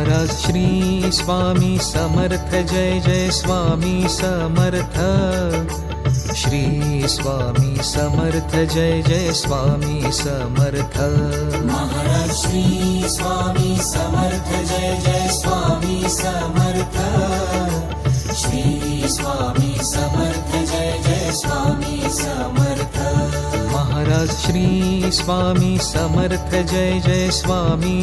महाराज श्री स्वामी समर्थ जय जय स्वामी समर्थ। श्री स्वामी समर्थ जय जय स्वामी समर्थ। महाराज श्री स्वामी समर्थ जय जय स्वामी समर्थ। श्री स्वामी समर्थ जय जय स्वामी समर्थ। महाराज श्री स्वामी समर्थ जय जय स्वामी।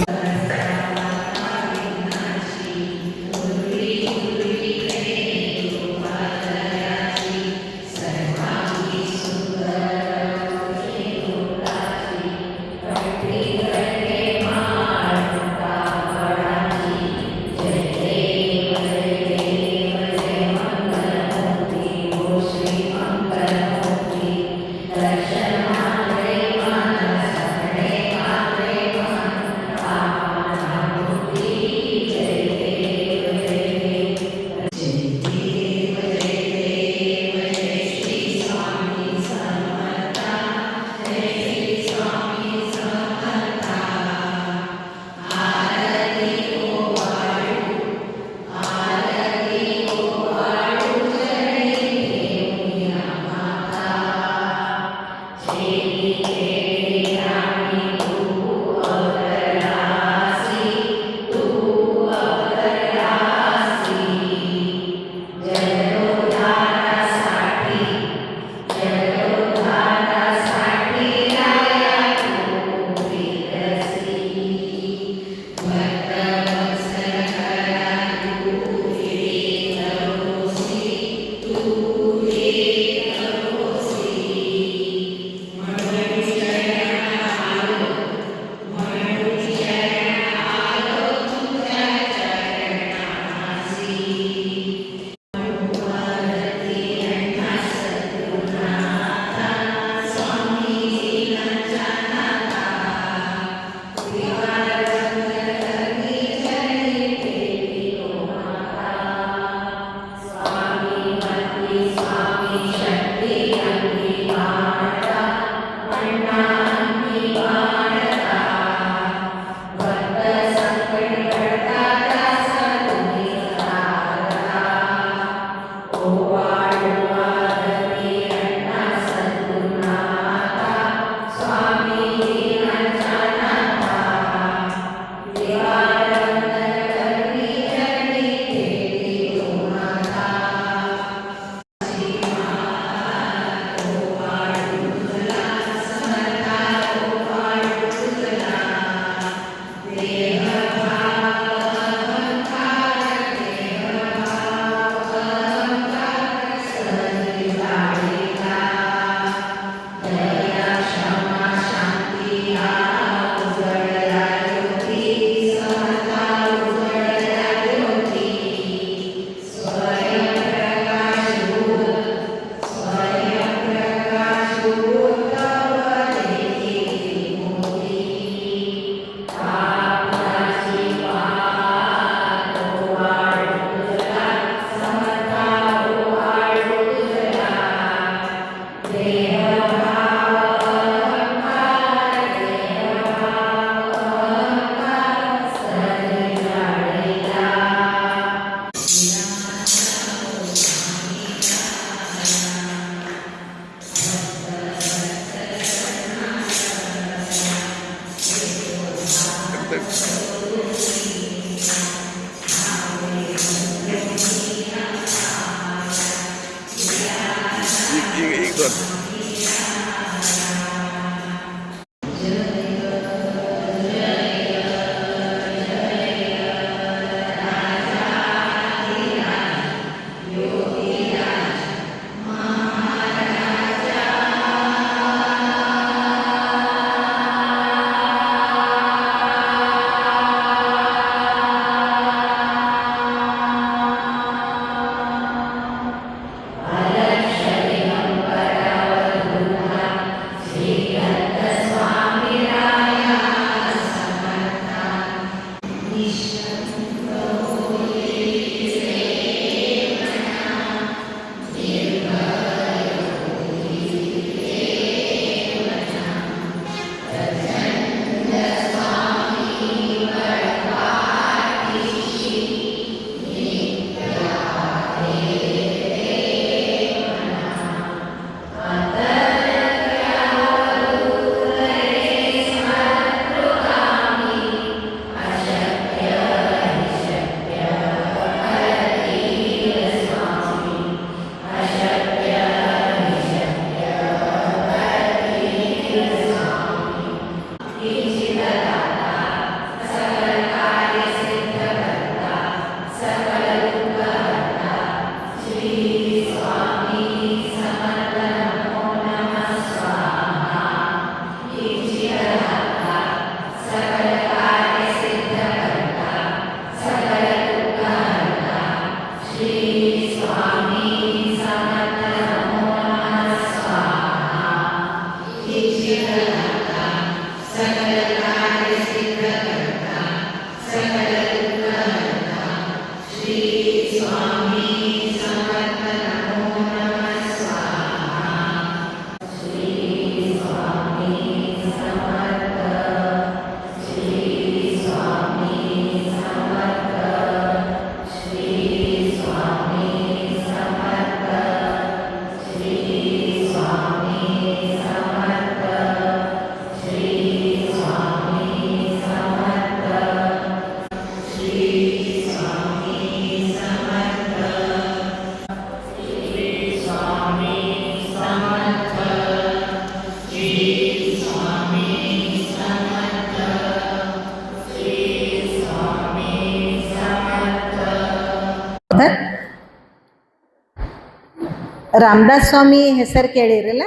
ರಾಮದಾಸ್ ಸ್ವಾಮಿ ಹೆಸರು ಕೇಳಿರಲ್ಲ.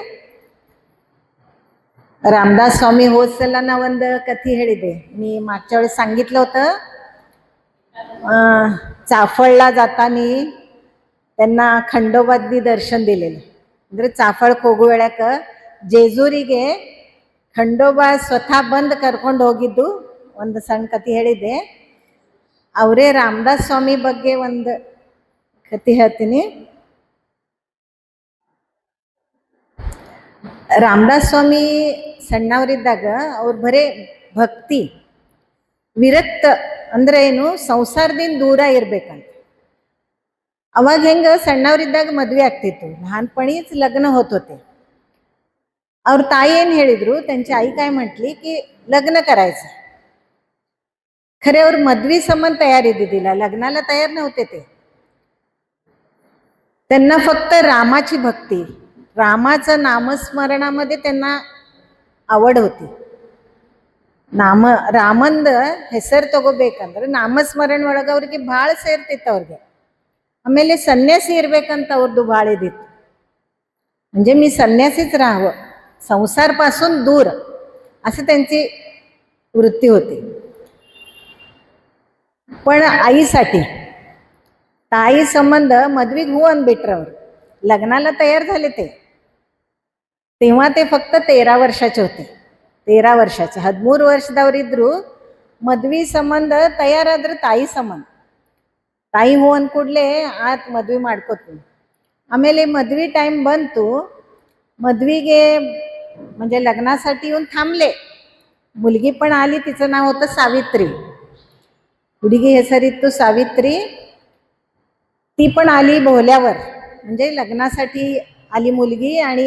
ರಾಮದಾಸ್ ಸ್ವಾमी ಹೋದ ಸಲ ನಾ ಒಂದು ಕಥೆ ಹೇಳಿದೆ. मी मागच्या वेळेस सांगितलं होतं, चाफळला जाताना त्यांना खंडोबादी दर्शन दिलेलं. ಅಂದ್ರೆ ಚಾಫಳ ಹೋಗೋ ವೇಳಕ ಜೇಜೂರಿಗೆ ಖಂಡೋಬಾ ಸ್ವತಃ ಬಂದು ಕರ್ಕೊಂಡು ಹೋಗಿದ್ದು ಒಂದು ಸಣ್ಣ ಕಥೆ ಹೇಳಿದ್ದೆ. ಅವರೇ ರಾಮದಾಸ್ ಸ್ವಾಮಿ ಬಗ್ಗೆ ಒಂದು ಕಥೆ ಹೇಳ್ತೀನಿ. ರಾಮದಾಸ್ ಸ್ವಾಮಿ ಸಣ್ಣವರಿದ್ದಾಗ ಅವ್ರು ಬರೇ ಭಕ್ತಿ ವಿರಕ್ತ ಅಂದ್ರೆ ಏನು, ಸಂಸಾರದಿಂದ ದೂರ ಇರ್ಬೇಕಂತ. ಅವಾಗ ಹೆಂಗ ಸಣ್ಣವರಿದ್ದಾಗ ಮದ್ವೆ ಆಗ್ತಿತ್ತು, लहानपणीच लग्न होत होते. ಅವ್ರ ताई ಏನು ಹೇಳಿದ್ರು, त्यांची आई काय म्हटली की लग्न करायचं. खरे ಅವ್ರ मद्वी संबंध तयार इद्दिद्दिಲ್ಲ, लग्नाला तयार नव्हते ते. त्यांना फक्त रामाची भक्ती, रामाचं नामस्मरणामध्ये त्यांना आवड होती. ರಾಮಂದ ಹೆಸರು ತಗೋಬೇಕಂದ್ರೆ ನಾಮಸ್ಮರಣ ಒಳಗೆ ಅವ್ರಿಗೆ ಭಾಳ ಸೇರ್ತಿತ್ತು. ಅವ್ರಿಗೆ ಆಮೇಲೆ ಸನ್ಯಾಸಿ ಇರ್ಬೇಕಂತ ಅವ್ರದ್ದು ಭಾಳ ಇದ್ದಿತ್ತು. म्हणजे मी संन्यासीच राहावं, संसारपासून दूर, असं त्यांची वृत्ती होती. पण आईसाठी ताई संबंध मद्वीग हो अनबिट्र ಅವರು लग्नाला तयार झाले तेव्हा ते फक्त 13 वर्षाचे होते. 13 ವರ್ಷಾಚೆ 13 ವರ್ಷದವರಿದ್ರು ಮದ್ವಿ ಸಂಬಂಧ ತಯಾರಾದ್ರೆ ತಾಯಿ ಸಂಬಂಧ. ತಾಯಿ ಹೂ ಅಂದ ಕೂಡಲೇ ಆತ್ ಮದ್ವಿ ಮಾಡ್ಕೋತೀನಿ. ಆಮೇಲೆ मद्वी टाइम ಬಂತು, मद्वीಗೆ म्हणजे लग्नासाठी येऊन थांबले. मुलगी पण आली, तिचं नाव होतं सावित्री. हुಡುಗಿ ಹೆಸರಿತ್ತು सावित्री. ती पण आली बोहल्यावर, म्हणजे लग्नासाठी आली मुलगी. आणि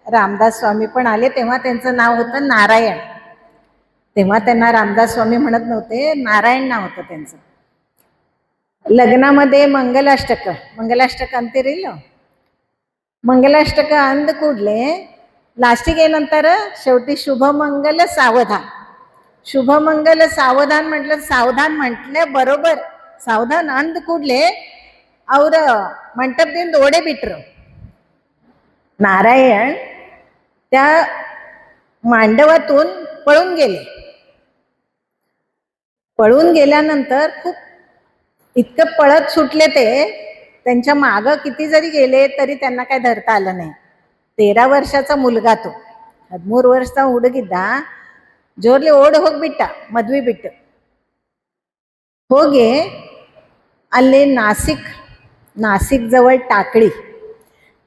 रामदास स्वामी पण आले. तेव्हा त्यांचं नाव होतं नारायण. तेव्हा त्यांना रामदास स्वामी म्हणत नव्हते, नारायण नाव होतं त्यांचं. लग्नामध्ये मंगलाष्टक ಅಂತಿರಿಲ್ಲ, मंगलाष्टक ಅಂದ ಕೂಡಲೇ लास्टिಗೆ ಏನಂತಾರ, शेवटी शुभमंगल सावधान. शुभमंगल सावधान म्हटलं, सावधान म्हटलं बरोबर. सावधान ಅಂದ ಕೂಡಲೇ ಅವರ ಮಂಟಪದಿಂದ ಓಡೇ ಬಿಟ್ರು. नारायण त्या मांडवातून पळून गेले. पळून गेल्यानंतर खूप इतकं पळत सुटले ते, त्यांच्या मागं किती जरी गेले तरी त्यांना काय धरता आलं नाही. 13 ವರ್ಷಾचा मुलगा तो, 13 ವರ್ಷದ ಹುಡುಗಿದ್ದ. ಜೋರ್ಲಿ ಓಡಿ ಹೋಗ್ಬಿಟ್ಟ ಮದ್ವಿ ಬಿಟ್ಟು. ಹೋಗಿ ಅಲ್ಲಿ नाशिक जवळ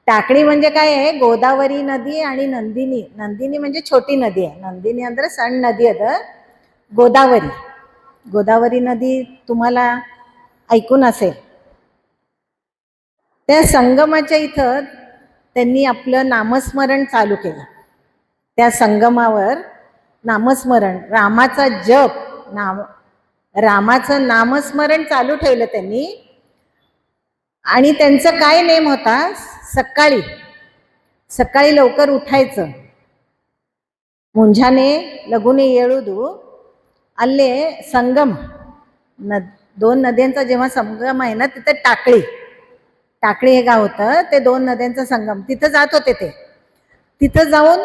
टाकळी म्हणजे काय आहे, गोदावरी नदी आणि नंदिनी म्हणजे छोटी नदी आहे. नंदिनी ಅಂದ್ರೆ ಸಣ್ಣ ನದಿ ಅದ. गोदावरी नदी तुम्हाला ऐकून असेल. त्या संगमाच्या इथं त्यांनी आपलं नामस्मरण चालू केलं. त्या संगमावर नामस्मरण, रामाचा जप, रामाचं नामस्मरण चालू ठेवलं त्यांनी. आणि त्यांचा काय नेम होता, सकाळी लवकर उठायचं, ಮುಂಜಾನೆ ಲಘುನೆ ಏಳುದು. ಅಲ್ಲೇ संगम, 2 नद्यांचा जेव्हा संगम आहे ना, तिथं टाकळी हे गाव होतं. ते 2 नद्यांचा संगम, तिथं जात होते ते. तिथं जाऊन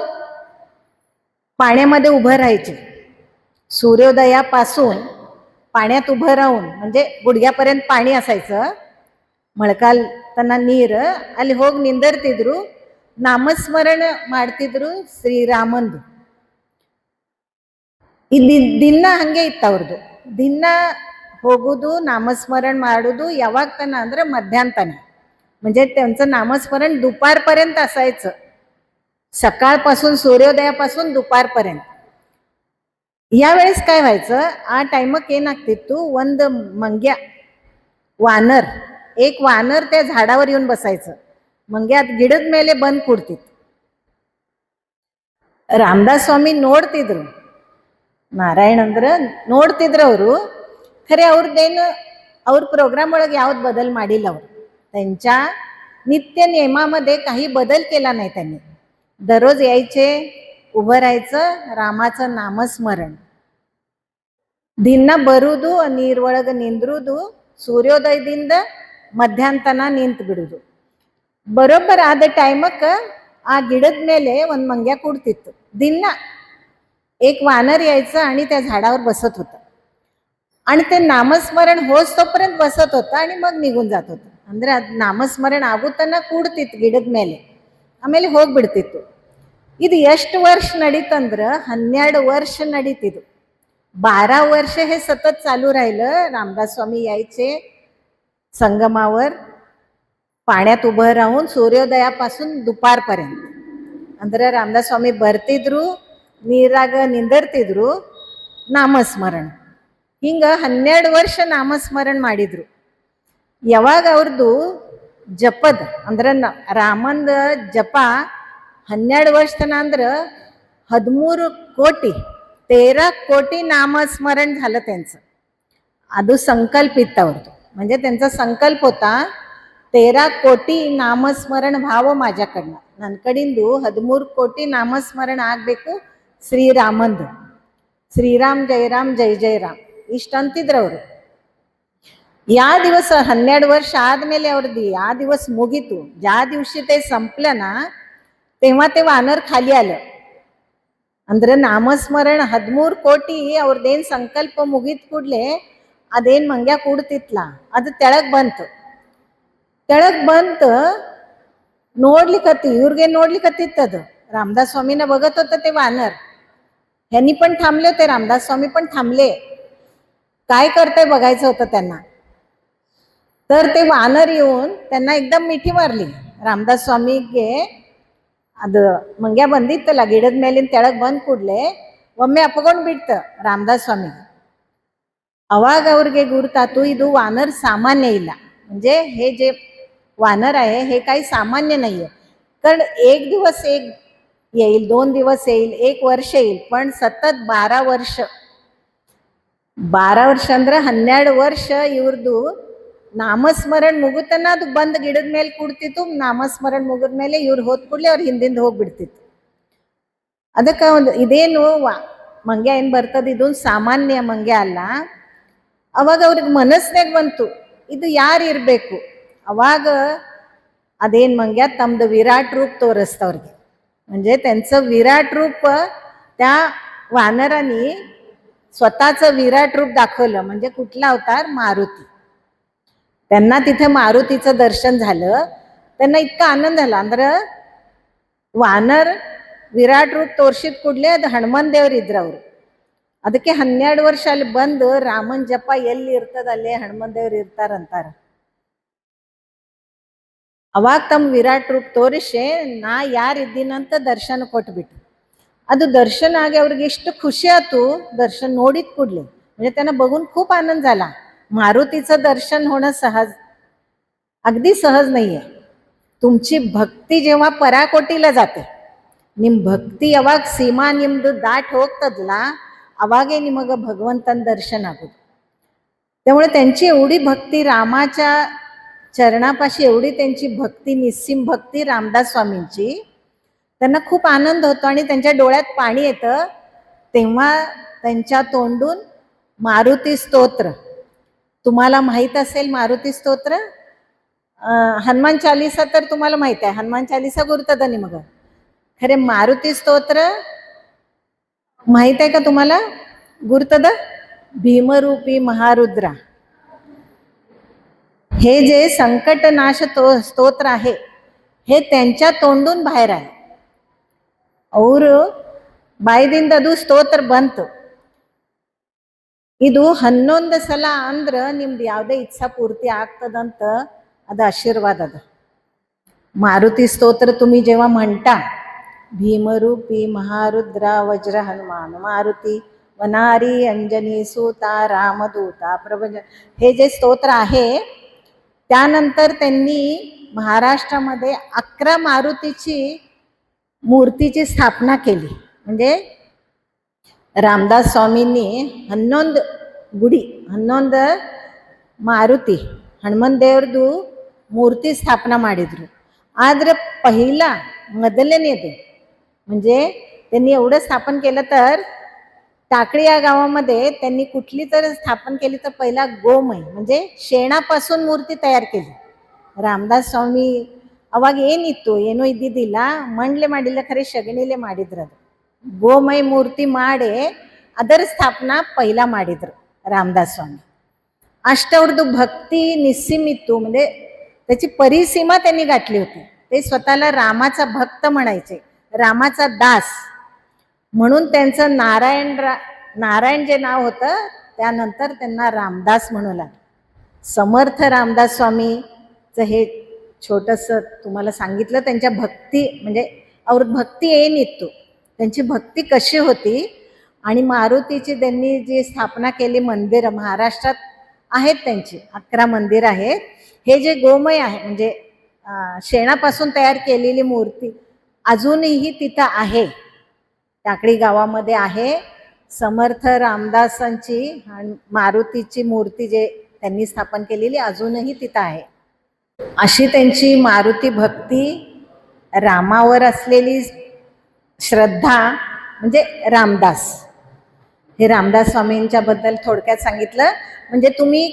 पाण्यामध्ये उभं राहायचे. सूर्योदयापासून पाण्यात उभं राहून, म्हणजे गुडघ्यापर्यंत पाणी असायचं. ಮಳೆಗಾಲತನ ನೀರು. ಅಲ್ಲಿ ಹೋಗಿ ನಿಂದಿರ್ತಿದ್ರು, ನಾಮಸ್ಮರಣ ಮಾಡ್ತಿದ್ರು ಶ್ರೀರಾಮಂದು. ಇಲ್ಲಿ ದಿನ ಹಂಗೆ ಇತ್ತು ಅವ್ರದ್ದು. ದಿನ ಹೋಗುದು, नामस्मरण ಮಾಡುದು. ಯಾವಾಗ ತನ ಅಂದ್ರೆ मध्यान्ह तन. म्हणजे त्यांचं नामस्मरण दुपारपर्यंत असायचं. सकाळपासून, सूर्योदयापासून दुपारपर्यंत. यावेळेस काय व्हायचं, ಆ ಟೈಮಕ್ಕೆ ಏನಾಗ್ತಿತ್ತು, ಒಂದು ಮಂಗ್ಯ वानर, एक वानर त्या झाडावर येऊन बसायचं. ಮಂಗ್ಯಾದ ಗಿಡದ ಮೇಲೆ ಬಂದು ಕೂಡ್ತಿತ್ತು. ರಾಮದಾಸ್ ಸ್ವಾಮಿ ನೋಡ್ತಿದ್ರು, ನಾರಾಯಣ ಅಂದ್ರೆ ನೋಡ್ತಿದ್ರು ಅವರು. ಖರೆ ಅವ್ರ प्रोग्राम ಒಳಗೆ ಯಾವ್ದು बदल ಮಾಡಿಲ್ಲ ಅವರು. त्यांच्या नित्य नियमामध्ये काही बदल केला नाही त्यांनी. दररोज यायचे, उभं राहायचं, रामाचं नामस्मरण. ದಿನ ಬರುವುದು, ನೀರೊಳಗೆ ನಿಂದ್ರುವುದು, ಸೂರ್ಯೋದಯದಿಂದ ಮಧ್ಯಾಹ್ನ ತನ ನಿಂತು ಬಿಡುವುದು. ಬರೋಬ್ಬರ ಆದ ಟೈಮಕ್ಕೆ ಆ ಗಿಡದ ಮೇಲೆ ಒಂದು ಮಂಗ್या ಕೂಡ್ತಿತ್ತು. ದಿನ एक वानर यायचं आणि त्या झाडावर बसत होतं आणि ते नामस्मरण होस तोपर्यंत बसत होतं आणि मग निघून जात होतं. ಅಂದ್ರೆ ಅದು ನಾಮಸ್ಮರಣ ಆಗೋ ತನಕ ಕೂಡ್ತಿತ್ತು ಗಿಡದ ಮೇಲೆ, ಆಮೇಲೆ ಹೋಗ್ಬಿಡ್ತಿತ್ತು. ಇದು ಎಷ್ಟು ವರ್ಷ ನಡೀತಂದ್ರೆ 12 ವರ್ಷ नडीतिದ್ದು. 12 वर्ष हे सतत चालू राहिलं. रामदास स्वामी यायचे संगमावर, पाण्यात उभं राहून सूर्योदयापासून दुपारपर्यंत. ಅಂದ್ರೆ ರಾಮದಾಸ್ ಸ್ವಾಮಿ ಬರ್ತಿದ್ರು, ನೀರಾಗ ನಿಂದಿರ್ತಿದ್ರು, ನಾಮಸ್ಮರಣ. ಹಿಂಗ 12 ವರ್ಷ ನಾಮಸ್ಮರಣ ಮಾಡಿದ್ರು. ಯಾವಾಗ ಅವ್ರದ್ದು ಜಪದ ಅಂದ್ರೆ ರಾಮಂದ ಜಪ 12 ವರ್ಷ ತನ ಅಂದ್ರೆ 13 कोटी 13 कोटी नामस्मरण झालं त्यांचं. ಅದು संकल्प इत्त ಅವ್ರದ್ದು. म्हणजे त्यांचा संकल्प होता 13 कोटी नामस्मरण व्हावं माझ्याकडनं. ನನ್ನ ಕಡೆಂದು 13 कोटी ನಾಮಸ್ಮರಣ ಆಗಬೇಕು ಶ್ರೀರಾಮಂದು. ಶ್ರೀರಾಮ್ ಜೈ ಜೈ ರಾಮ್ ಇಷ್ಟು ಅಂತಿದ್ರು ಅವರು. या दिवस 12 वर्ष आदमेले ಅವ್ರದ್ದು या दिवस मुगीतू. ज्या दिवशी ते संपलं ना तेव्हा ते वानर खाली आलं. ಅಂದ್ರೆ ನಾಮಸ್ಮರಣ 13 ಕೋಟಿ ಅವ್ರದ್ದೇನು ಸಂಕಲ್ಪ ಮುಗಿದ ಕೂಡಲೇ ಅದೇನು ಮಂಗ್ಯ ಕೂಡ್ತಿತ್ಲ ಅದು ತೆಳಗ್ ಬಂತು. ಇವ್ರಿಗೆ ನೋಡ್ಲಿಕ್ಕತ್ತಿತ್ತದು. रामदास स्वामींना बघत होतं ते वानर. ह्यांनी पण थांबले होते, रामदास स्वामी पण थांबले. काय करताय बघायचं होतं त्यांना. तर ते वानर येऊन त्यांना एकदम मिठी मारली. रामदास स्वामीಗೆ ಅದು ಮಂಗ್ಯ ಬಂದಿತ್ತಲ್ಲ ಗಿಡದ ಮೇಲಿನ ತೆಳಗ್ ಬಂದ್ ಕೂಡ್ಲೆ ಒಮ್ಮೆ ಅಪ್ಕೊಂಡ್ ಬಿಡ್ತ ರಾಮದಾಸ್ ಸ್ವಾಮಿ. ಅವಾಗ ಅವ್ರಿಗೆ ಗುರುತಾತು ಇದು वानर सामान्य ಇಲ್ಲ. म्हणजे हे जे वानर आहे हे काही सामान्य नाहीये. कारण एक दिवस एक येईल, 2 दिवस येईल, 1 वर्ष येईल, पण सतत 12 वर्ष. 12 ವರ್ಷ ಅಂದ್ರೆ 12 ವರ್ಷ ಇವ್ರದ್ದು ನಾಮಸ್ಮರಣ ಮುಗುತ್ತನ ಅದು ಬಂದು ಗಿಡದ ಮೇಲೆ ಕೂಡ್ತಿತ್ತು. ನಾಮಸ್ಮರಣ ಮುಗಿದ ಮೇಲೆ ಇವ್ರು ಹೋದ ಕೂಡಲೇ ಅವ್ರು ಹಿಂದಿಂದ ಹೋಗ್ಬಿಡ್ತಿತ್ತು. ಅದಕ್ಕೆ ಒಂದು ಇದೇನು ಮಂಗ್ಯ ಏನು ಬರ್ತದೆ ಇದು ಸಾಮಾನ್ಯ ಮಂಗ್ಯ ಅಲ್ಲ. ಅವಾಗ ಅವ್ರಿಗೆ ಮನಸ್ಸಿನಾಗ ಬಂತು ಇದು ಯಾರು ಇರಬೇಕು. ಅವಾಗ ಅದೇನು ಮಂಗ್ಯ ತಮ್ಮದು विराट रूप तोरस्तವ್ರಿಗೆ. म्हणजे त्यांचं विराट रूप त्या वानरांनी स्वतःचं विराट रूप दाखवलं. म्हणजे कुठला अवतार? मारुती. त्यांना तिथे मारुतीचं दर्शन झालं. त्यांना इतका आनंद झाला. ಅಂದ್ರೆ ವಾನರ್ ವಿರಾಟ್ ರೂಪ್ ತೋರ್ಸಿದ ಕೂಡಲೇ ಅದು ಹನುಮನ್ ದೇವ್ರು ಇದ್ರು ಅವರು. ಅದಕ್ಕೆ 12 ವರ್ಷ ಅಲ್ಲಿ ಬಂದು ರಾಮನ್ ಜಪ ಎಲ್ಲಿ ಇರ್ತದ ಅಲ್ಲೇ ಹನುಮನ್ ದೇವ್ರು ಇರ್ತಾರಂತಾರ. ಅವಾಗ ತಮ್ಮ ವಿರಾಟ್ ರೂಪ್ ತೋರಿಸಿ ನಾ ಯಾರಿದ್ದೀನಂತ ದರ್ಶನ ಕೊಟ್ಬಿಟ್ಟು. ಅದು दर्शन आगे ಅವ್ರಿಗೆ ಎಷ್ಟು ಖುಷಿ आतू दर्शन ನೋಡಿದ ಕೂಡಲೇ. म्हणजे त्यांना बघून खूप आनंद झाला. मारुतीचं दर्शन होणं सहज, अगदी सहज नाहीये. तुमची भक्ती जेव्हा पराकोटीला जाते, ನಿಮ್ಮ ಭಕ್ತಿ ಯಾವಾಗ ಸೀಮಾ ನಿಮ್ದು ದಾಟ್ ಹೋಗ್ತದಲ್ಲ ಅವಾಗೇ ನಿಮಗೆ ಭಗವಂತನ दर्शन ಆಗೋದು. त्यामुळे त्यांची एवढी भक्ती रामाच्या चरणापाशी, एवढी त्यांची भक्ती, निस्सीम भक्ती रामदास स्वामींची. त्यांना खूप आनंद होतो आणि त्यांच्या डोळ्यात पाणी येतं. तेव्हा त्यांच्या तोंडून मारुती स्तोत्र, तुम्हाला माहित असेल मारुती स्तोत्र, हनुमान चालीसा तर तुम्हाला माहित आहे. हनुमान चालीसा गुरुतद निमग. खरे मारुती स्तोत्र माहित आहे का तुम्हाला? गुरुतद भीमरूपी महारुद्रा. हे जे संकटनाश स्तोत्र आहे हे त्यांच्या तोंडून बाहेर आहे. ಅವರು ಬಾಯಿದಿಂದ ಅದು ಸ್ತೋತ್ರ ಬಂತು. ಇದು 11 ಸಲ ಅಂದ್ರೆ ನಿಮ್ದು ಯಾವುದೇ ಇಚ್ಛಾ ಪೂರ್ತಿ ಆಗ್ತದಂತ ಅದು ಆಶೀರ್ವಾದ ಅದ. मारुती स्तोत्र तुम्ही जेव्हा म्हणता, भीमरूपी महारुद्र वज्र हनुमान मारुती वनारी अंजनी सूता रामदूता प्रभज, हे जे स्तोत्र आहे त्यानंतर त्यांनी महाराष्ट्रामध्ये 11 मारुतीची मूर्तीची स्थापना केली. म्हणजे रामदास स्वामींनी 11 ಗುಡಿ 11 ಮಾರುತಿ ಹನುಮನ್ ದೇವ್ರದ್ದು ಮೂರ್ತಿ ಸ್ಥಾಪನಾ ಮಾಡಿದ್ರು. आद्र पहिला ಮೊದಲನೇದು म्हणजे त्यांनी एवढं स्थापन केलं तर टाकळी या गावामध्ये त्यांनी कुठली तर स्थापन केली तर पहिला गोमय म्हणजे शेणापासून मूर्ती तयार केली. रामदास स्वामी ಅವಾಗ ಏನಿತ್ತು, ಏನೋ ಇದ್ದಿದ್ದಿಲ್ಲ, ಮಂಡ್ಲೆ ಮಾಡಿಲ್ಲ, ಖರೆ ಶಗಣಿಲೆ ಮಾಡಿದ್ರು. ಅದು ಗೋಮಯ ಮೂರ್ತಿ ಮಾಡಿ ಅದರ ಸ್ಥಾಪನಾ पहिला ಮಾಡಿದ್ರು रामदास स्वामी. अष्टवर्धू भक्ती निस्सीम इतू, म्हणजे त्याची परिसीमा त्यांनी गाठली होती. ते स्वतःला रामाचा भक्त म्हणायचे, रामाचा दास म्हणून त्यांचं नारायण जे नाव होतं त्यानंतर त्यांना रामदास म्हणू लागले. समर्थ रामदास स्वामीचं हे छोटंसं तुम्हाला सांगितलं. त्यांच्या भक्ती म्हणजे और भक्ती येईन इतू, त्यांची भक्ती कशी होती. आणि मारुतीची त्यांनी जी स्थापना केली मंदिर महाराष्ट्रात आहेत, त्यांची 11 मंदिर आहेत. हे जे गोमय आहे म्हणजे शेणापासून तयार केलेली मूर्ती अजूनही तिथं आहे, टाकळी गावामध्ये आहे. समर्थ रामदासांची आणि मारुतीची मूर्ती जे त्यांनी स्थापन केलेली अजूनही तिथं आहे. अशी त्यांची मारुती भक्ती, रामावर असलेली श्रद्धा म्हणजे रामदास. हे रामदास स्वामींच्या बद्दल थोडक्यात सांगितलं. म्हणजे तुम्ही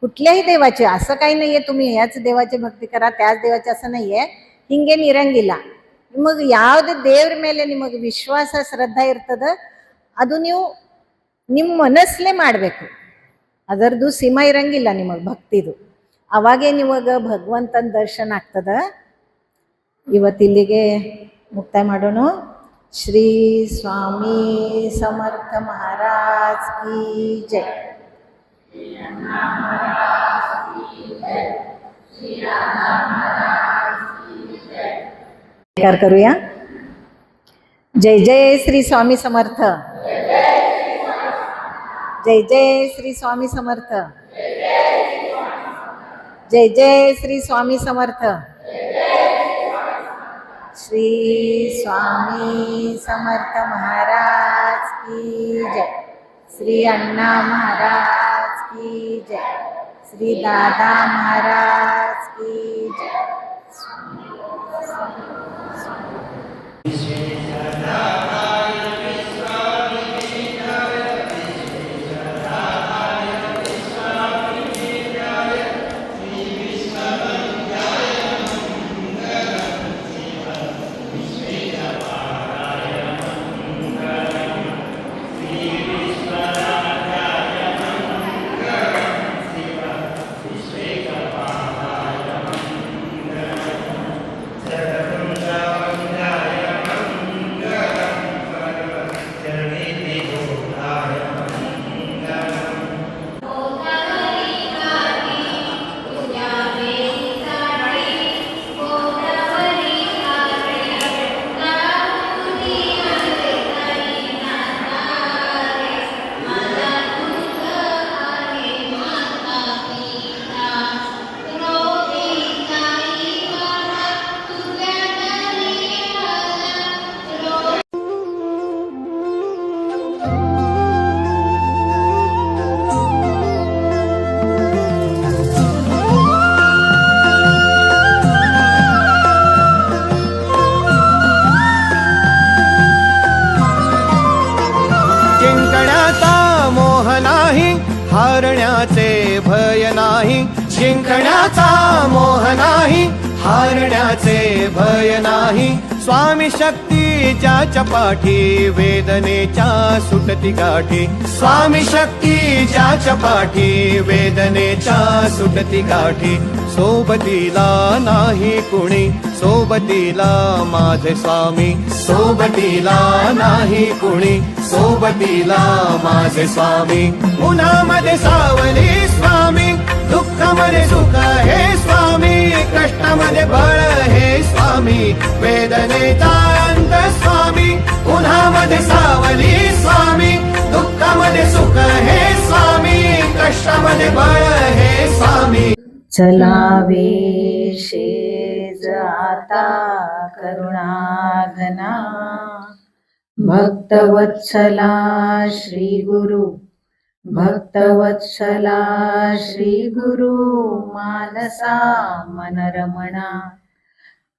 कुठल्याही देवाचे, असं काही नाहीये तुम्ही ह्याच देवाची भक्ती करा त्याच देवाची असं नाहीये. ಹಿಂಗೆ ನಿರಂಗಿಲ್ಲ. ನಿಮಗೆ ಯಾವುದೇ ದೇವ್ರ ಮೇಲೆ ನಿಮಗೆ ವಿಶ್ವಾಸ ಶ್ರದ್ಧಾ ಇರ್ತದ ಅದು ನೀವು ನಿಮ್ಮ ಮನಸ್ಸಲ್ಲೇ ಮಾಡಬೇಕು. ಅದರದ್ದು ಸೀಮಾ ಇರಂಗಿಲ್ಲ ನಿಮಗೆ ಭಕ್ತಿದು. ಅವಾಗೇ ನಿಮಗೆ ಭಗವಂತನ ದರ್ಶನ ಆಗ್ತದ. ಇವತ್ತಿಲ್ಲಿಗೆ ಮುಕ್ತಾಯ ಮಾಡೋಣ. श्री स्वामी समर्थ महाराज की जय. नमस्कार करूया. जय जय श्री स्वामी समर्थ. जय जय श्री स्वामी समर्थ. जय जय श्री स्वामी समर्थ. श्री स्वामी समर्थ महाराज की जय. श्री अण्णा महाराज की जय. श्री दादा महाराज की जय. हारण्याचे भय नाही, जिंकण्याचा मोह नाही, हारण्याचे भय नाही. स्वामी शक्ती ज्याच्या पाठी, वेदनेच्या सुटती गाठी. स्वामी शक्ती ज्याच्या पाठी, वेदनेच्या सुटती गाठी. सोबतीला नाही कुणी, सोबतीला माझे स्वामी. सोबतीला नाही कुणी, सोबतीला माझे स्वामी. उन्हामध्ये सावली स्वामी, दुःखामध्ये सुख हे स्वामी, कष्टामध्ये बळ हे स्वामी, वेदनेचा अंत स्वामी. उन्हामध्ये सावली स्वामी, दुःखामध्ये सुख हे स्वामी, कष्टामध्ये बळ हे स्वामी. चलावे शेज आता करुणाघना, भक्तवत्सला श्री गुरु, भक्तवत्सला श्री गुरु मानसा मनरमणा.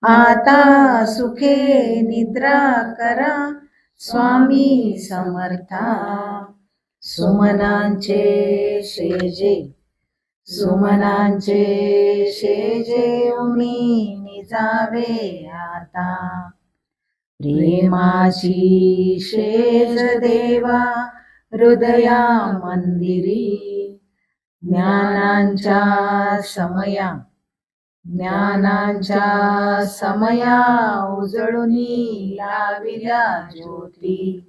आता सुखे निद्रा करा स्वामी समर्था, सुमनांचे शेजे सुमनांचे शेजे उनी निजावे आता, प्रेमाची शेज देवा हृदया मंदिरी, ज्ञानांच्या समया उजळुनी लाविल्या ज्योती,